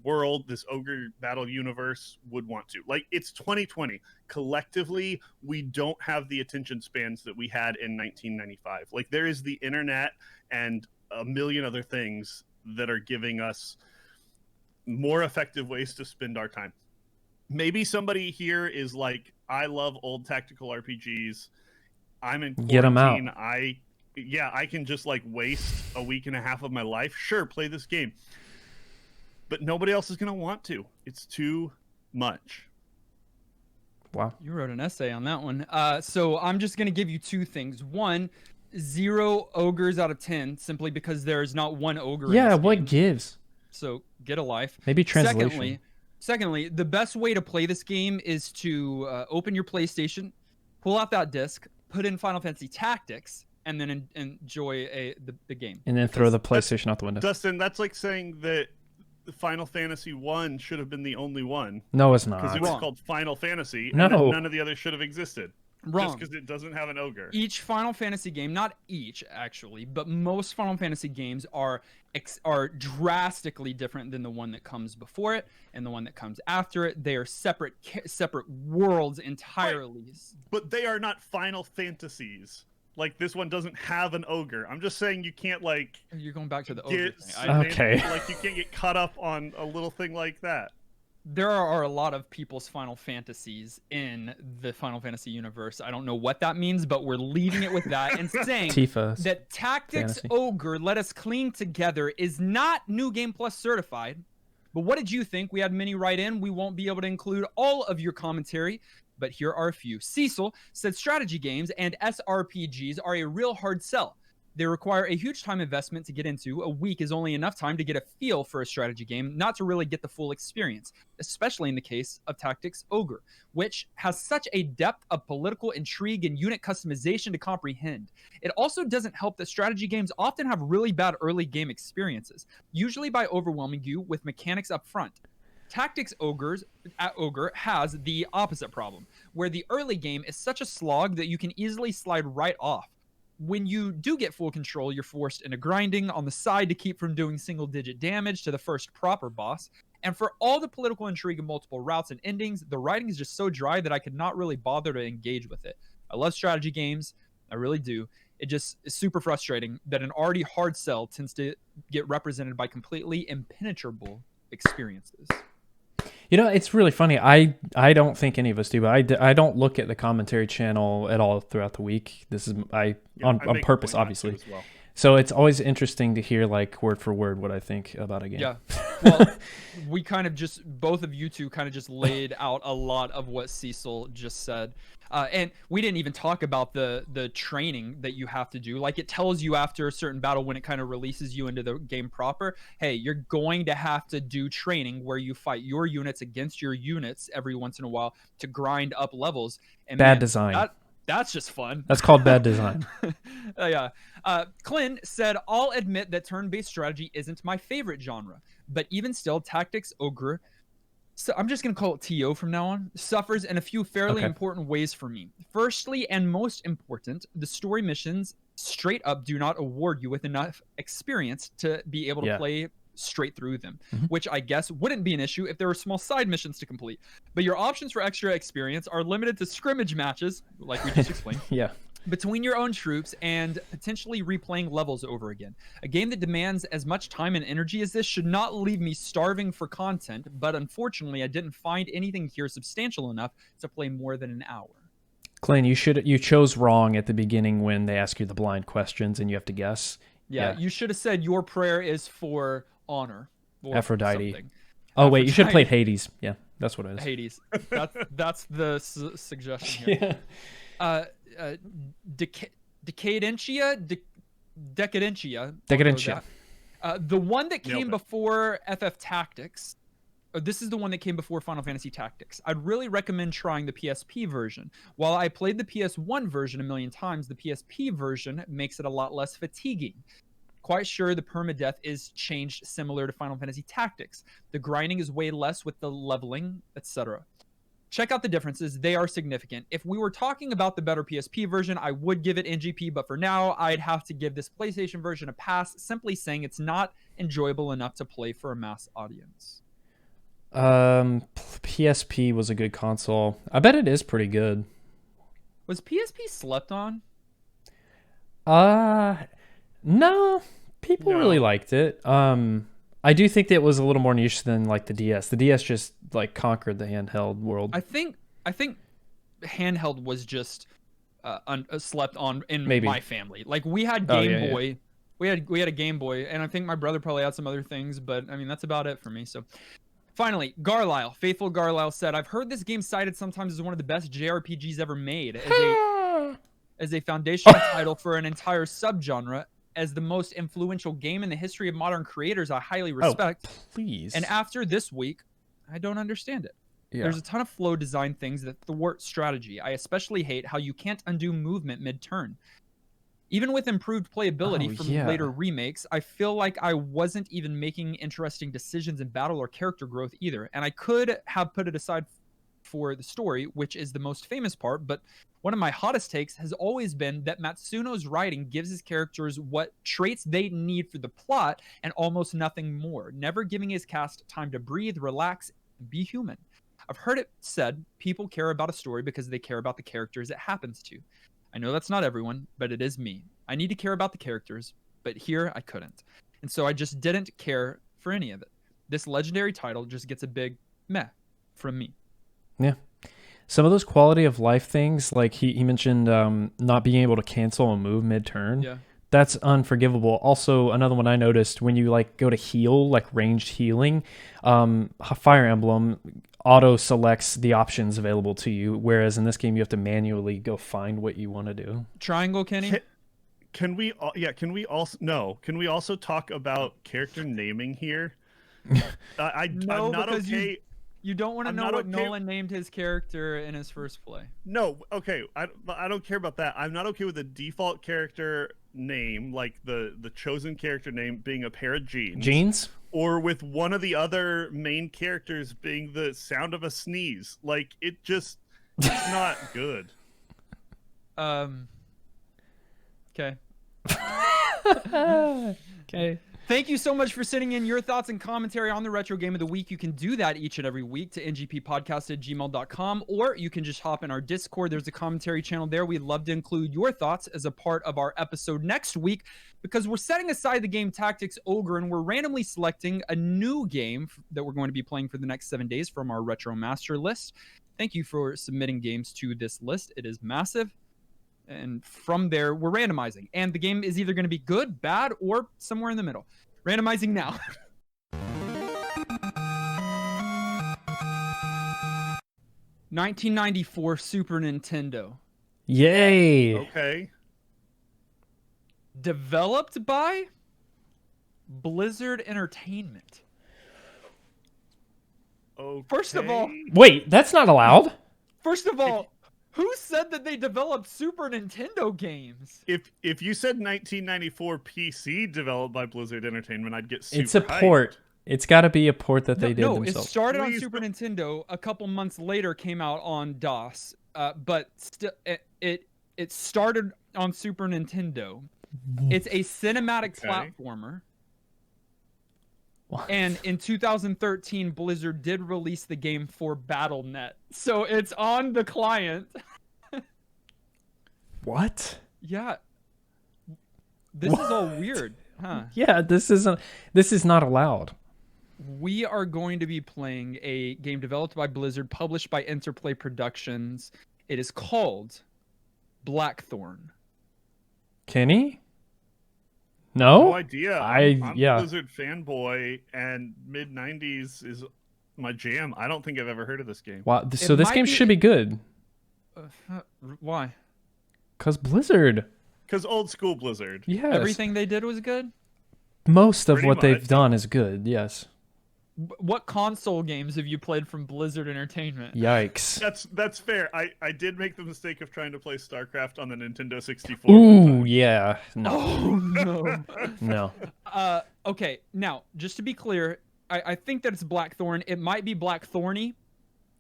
world, this ogre battle universe would want to. Like, it's 2020. Collectively, we don't have the attention spans that we had in 1995. Like, there is the internet and a million other things that are giving us more effective ways to spend our time. Maybe somebody here is like, I love old tactical RPGs. I'm in quarantine. Get 'em out. I can just like waste a week and a half of my life. Sure, play this game. But nobody else is going to want to. It's too much. wow. You wrote an essay on that one. So I'm just going to give you two things. One, 0 ogres out of 10, simply because there's not one ogre in Yeah, this what game. gives? So get a life. Maybe translation. Secondly, the best way to play this game is to open your PlayStation, pull out that disc, put in Final Fantasy Tactics, and then enjoy the game. And then throw the PlayStation out the window. Dustin, that's like saying that Final Fantasy 1 should have been the only one. No, it's Because not. it was Wrong. called Final Fantasy. No. And then none of the others should have existed. Wrong. Just because it doesn't have an ogre. Each Final Fantasy game, not each actually, but most Final Fantasy games are drastically different than the one that comes before it and the one that comes after it. They are separate worlds entirely. But they are not Final Fantasies. Like, this one doesn't have an ogre. I'm just saying you can't, like, You're going back to the ogre get... thing. Okay. Like, you can't get caught up on a little thing like that. There are a lot of people's Final Fantasies in the Final Fantasy universe. I don't know what that means, but we're leaving it with that and saying Tifa. that Tactics Fantasy. Ogre Let Us Clean Together is not New Game Plus certified. But what did you think? We had many write in. We won't be able to include all of your commentary, but here are a few. Cecil said strategy games and SRPGs are a real hard sell. They require a huge time investment to get into. A week is only enough time to get a feel for a strategy game, not to really get the full experience, especially in the case of Tactics Ogre, which has such a depth of political intrigue and unit customization to comprehend. It also doesn't help that strategy games often have really bad early game experiences, usually by overwhelming you with mechanics up front. Tactics Ogre has the opposite problem, where the early game is such a slog that you can easily slide right off. When you do get full control, you're forced into grinding on the side to keep from doing single-digit damage to the first proper boss. And for all the political intrigue and multiple routes and endings, the writing is just so dry that I could not really bother to engage with it. I love strategy games. I really do. It just is super frustrating that an already hard sell tends to get represented by completely impenetrable experiences. You know, it's really funny. I don't think any of us do, but I don't look at the commentary channel at all throughout the week. This is on make a purpose, point not to obviously. as well. So it's always interesting to hear like word for word what I think about a game. Yeah. Well, we kind of just, both of you two kind of just laid out a lot of what Cecil just said. And we didn't even talk about the training that you have to do. Like, it tells you after a certain battle when it kind of releases you into the game proper, hey, you're going to have to do training where you fight your units against your units every once in a while to grind up levels. And Bad man, design. That's just fun. That's called bad design. Yeah. Clint said, I'll admit that turn-based strategy isn't my favorite genre, but even still, Tactics Ogre, so I'm just going to call it TO from now on, suffers in a few fairly important ways for me. Firstly, and most important, the story missions straight up do not award you with enough experience to be able to play straight through them, which I guess wouldn't be an issue if there were small side missions to complete. But your options for extra experience are limited to scrimmage matches, like we just explained. Yeah. between your own troops and potentially replaying levels over again. A game that demands as much time and energy as this should not leave me starving for content, but unfortunately I didn't find anything here substantial enough to play more than an hour. Clayton, you chose wrong at the beginning when they ask you the blind questions and you have to guess. Yeah. You should have said your prayer is for honor. Or Aphrodite. something. Oh, wait, you should have played Hades. Yeah, that's what it is. Hades. That's the suggestion here. Yeah. Decadentia. Decadentia. The one that Nailed came it. before FF Tactics. This is the one that came before Final Fantasy Tactics. I'd really recommend trying the PSP version. While I played the PS1 version a million times, the PSP version makes it a lot less fatiguing. Quite sure the permadeath is changed similar to Final Fantasy Tactics. The grinding is way less with the leveling, etc. Check out the differences. They are significant. If we were talking about the better PSP version, I would give it NGP, but for now, I'd have to give this PlayStation version a pass, simply saying it's not enjoyable enough to play for a mass audience. PSP was a good console. I bet it is pretty good. Was PSP slept on? No, people No. really liked it. I do think that it was a little more niche than like the DS. The DS just like conquered the handheld world. I think handheld was just slept on in Maybe. my family. Like we had Oh, Game yeah, yeah. Boy. We had a Game Boy, and I think my brother probably had some other things, but I mean that's about it for me. So finally, Garlisle, faithful Garlisle said, "I've heard this game cited sometimes as one of the best JRPGs ever made, as a foundational title for an entire subgenre, as the most influential game in the history of modern creators. I highly respect. Please. And after this week, I don't understand it. Yeah. There's a ton of flow design things that thwart strategy. I especially hate how you can't undo movement mid-turn. Even with improved playability from yeah. later remakes, I feel like I wasn't even making interesting decisions in battle or character growth either. And I could have put it aside for the story, which is the most famous part, but one of my hottest takes has always been that Matsuno's writing gives his characters what traits they need for the plot and almost nothing more, never giving his cast time to breathe, relax, and be human. I've heard it said people care about a story because they care about the characters it happens to. I know that's not everyone, but it is me. I need to care about the characters, but here I couldn't. And so I just didn't care for any of it. This legendary title just gets a big meh from me. Yeah. Some of those quality of life things, like he mentioned not being able to cancel a move mid-turn. Yeah. That's unforgivable. Also, another one I noticed, when you like go to heal, like ranged healing, Fire Emblem auto selects the options available to you, whereas in this game you have to manually go find what you want to do. Triangle, Kenny? Can we also talk about character naming here? No, I'm not because okay. You don't want to I'm know not what okay- Nolan named his character in his first play. No, okay. I don't care about that. I'm not okay with the default character name, like the chosen character name being a pair of jeans. Jeans? Or with one of the other main characters being the sound of a sneeze. Like it's not good. Okay. Okay. Thank you so much for sending in your thoughts and commentary on the Retro Game of the Week. You can do that each and every week to ngppodcast@gmail.com, or you can just hop in our Discord. There's a commentary channel there. We'd love to include your thoughts as a part of our episode next week, because we're setting aside the game Tactics Ogre and we're randomly selecting a new game that we're going to be playing for the next 7 days from our Retro Master list. Thank you for submitting games to this list. It is massive. And from there, we're randomizing. And the game is either going to be good, bad, or somewhere in the middle. Randomizing now. ...1994 Super Nintendo. Yay. Okay. Developed by Blizzard Entertainment. Okay. First of all- Wait, that's not allowed. First of all, who said that they developed Super Nintendo games? If you said 1994 PC developed by Blizzard Entertainment, I'd get super It's a hyped. port. It's got to be a port that they did No, themselves. it started on Please Super don't- Nintendo. A couple months later, came out on DOS. But still, it started on Super Nintendo. It's a cinematic Okay. platformer. What? And in 2013, Blizzard did release the game for BattleNet, so it's on the client. What? Yeah. This is all weird, huh? Yeah, this is not allowed. We are going to be playing a game developed by Blizzard, published by Interplay Productions. It is called Blackthorn. Kenny? No No? idea. I'm a Blizzard fanboy, and mid '90s is my jam. I don't think I've ever heard of this game. Wow. So It this might game be- should be good. Why? Cause Blizzard. Because old school Blizzard. Yes. Everything they did was good? Most of Pretty what they've much. done is good. Yes. What console games have you played from Blizzard Entertainment? Yikes. That's fair. I did make the mistake of trying to play StarCraft on the Nintendo 64. one Ooh, time. yeah. No. Oh, no. No. Okay, now, just to be clear, I think that it's Blackthorn. It might be Blackthorny.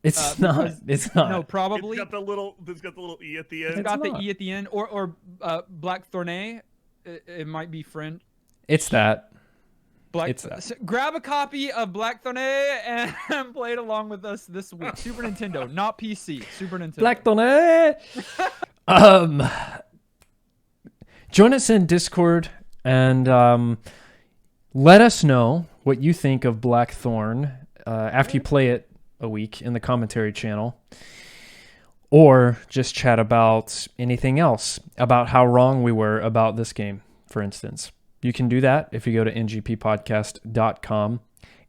It's not. because- It's not. No, probably. It's got the little E at the It's end. got the not. E at the end. Or Blackthorne. It might be French. It's that. Black, It's that. grab a copy of Blackthorne and play it along with us this week. Super Nintendo, not PC. Super Nintendo. Blackthorn. Join us in Discord and let us know what you think of Blackthorn after you play it a week in the commentary channel. Or just chat about anything else, about how wrong we were about this game, for instance. You can do that if you go to ngppodcast.com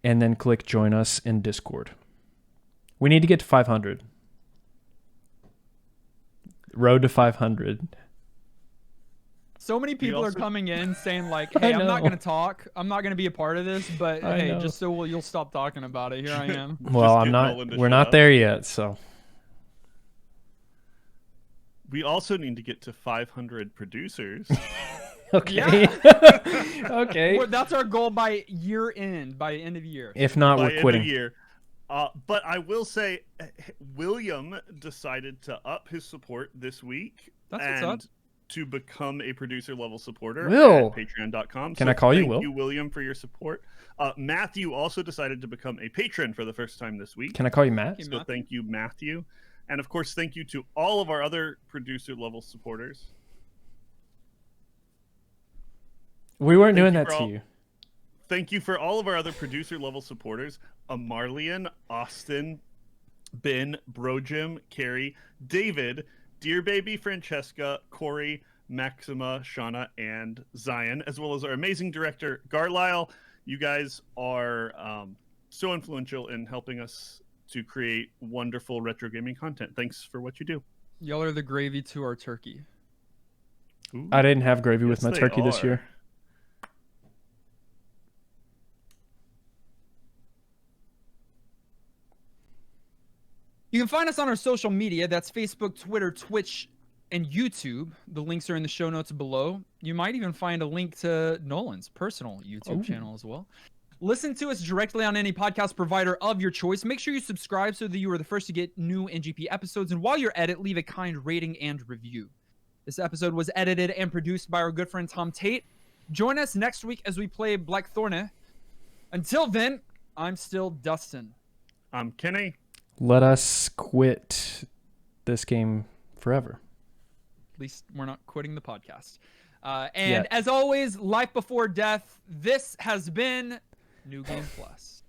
and then click join us in Discord. We need to get to 500. Road to 500. So many people are also- coming in saying like, "Hey, I I'm not know. going to talk. I'm not going to be a part of this, but I hey, know. just so you'll stop talking about it. Here I am." Well, I'm get not. Nolan to We're shut not up. there yet, so We also need to get to 500 producers. okay. Okay. Well, that's our goal by year end, by end of year. If not, by we're end quitting. of year. But I will say, William decided to up his support this week That's what's and up. to become a producer level supporter Will. at patreon.com. Can I call you thank Will? you, William, for your support. Matthew also decided to become a patron for the first time this week. Can I call you Matt? Thank So Matthew. thank you, Matthew. And of course, thank you to all of our other producer level supporters. We weren't Thank doing you that for to all- you. Thank you for all of our other producer level supporters: Marlian, Austin, Ben, Brojim, Carrie, David, Dear Baby, Francesca, Corey, Maxima, Shauna, and Zion, as well as our amazing director, Garlisle. You guys are so influential in helping us to create wonderful retro gaming content. Thanks for what you do. Y'all are the gravy to our turkey. Ooh, I didn't have gravy with yes, my they turkey this are. year. You can find us on our social media. That's Facebook, Twitter, Twitch, and YouTube. The links are in the show notes below. You might even find a link to Nolan's personal YouTube Ooh. channel as well. Listen to us directly on any podcast provider of your choice. Make sure you subscribe so that you are the first to get new NGP episodes. And while you're at it, leave a kind rating and review. This episode was edited and produced by our good friend Tom Tate. Join us next week as we play Blackthorne. Until then, I'm still Dustin. I'm Kenny. Let us quit this game forever. At least we're not quitting the podcast. And Yet. as always, life before death. This has been New Game Plus.